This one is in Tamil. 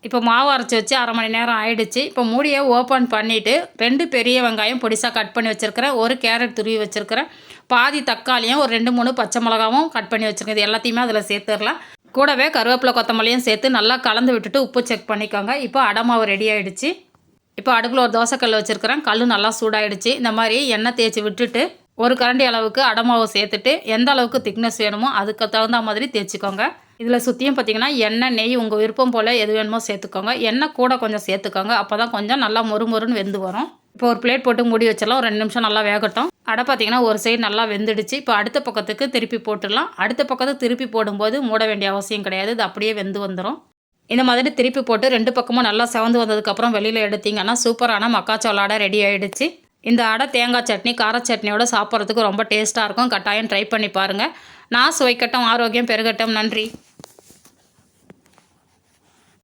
இப்போ மாவு அரைச்சி வச்சு 1/2 மணி நேரம் ஆயிடுச்சு. இப்போ மூடியை ஓப்பன் பண்ணிவிட்டு 2 பெரிய வெங்காயம் பொடிசாக கட் பண்ணி வச்சுருக்கிறேன், 1 கேரட் துருவி வச்சுருக்கிறேன், பாதி தக்காளியும் ஒரு 2 3 பச்சை மிளகாவும் கட் பண்ணி வச்சுருக்கேன். இது எல்லாத்தையுமே அதில் சேர்த்துடலாம். கூடவே கருவேப்பிலை கொத்தமல்லியும் சேர்த்து நல்லா கலந்து விட்டுட்டு உப்பு செக் பண்ணிக்கோங்க. இப்போ அடை மாவு ரெடி ஆகிடுச்சு. இப்போ அடுப்பில் ஒரு தோசைக்கல் வச்சுருக்கிறேன், கல் நல்லா சூடாகிடுச்சு. இந்த மாதிரி எண்ணெய் தேய்ச்சி விட்டுட்டு 1 கரண்டி அளவுக்கு அடை மாவு சேர்த்துட்டு எந்த அளவுக்கு திக்னஸ் வேணுமோ அதுக்கு தகுந்த மாதிரி தேய்ச்சிக்கோங்க. இதில் சுற்றியும் பார்த்திங்கன்னா எண்ணெய் நெய் உங்கள் விருப்பம் போல் எது வேணுமோ சேர்த்துக்கோங்க. எண்ணெய் கூட கொஞ்சம் சேர்த்துக்கோங்க, அப்போ தான் கொஞ்சம் நல்லா மொறுமொறுன்னு வெந்து வரும். இப்போ ஒரு பிளேட் போட்டு மூடி வச்சிடலாம், ஒரு 2 நிமிஷம் நல்லா வேகட்டும். அடை பார்த்திங்கன்னா ஒரு சைடு நல்லா வெந்துடுச்சு. இப்போ அடுத்த பக்கத்துக்கு திருப்பி போட்டுடலாம். அடுத்த பக்கத்துக்கு திருப்பி போடும்போது மூட வேண்டிய அவசியம் கிடையாது, இது அப்படியே வெந்து வந்துடும். இந்த மாதிரி திருப்பி போட்டு 2 பக்கமும் நல்லா செவந்து வந்ததுக்கப்புறம் வெளியில் எடுத்திங்கன்னா சூப்பரான மக்காச்சோள அடை ரெடி ஆகிடுச்சு. இந்த அடை தேங்காய் சட்னி கார சட்னியோட சாப்பிட்றதுக்கு ரொம்ப டேஸ்ட்டாக இருக்கும். கட்டாயம் ட்ரை பண்ணி பாருங்கள். நான் சுவைக்கட்டும், ஆரோக்கியம் பெருகட்டும். நன்றி.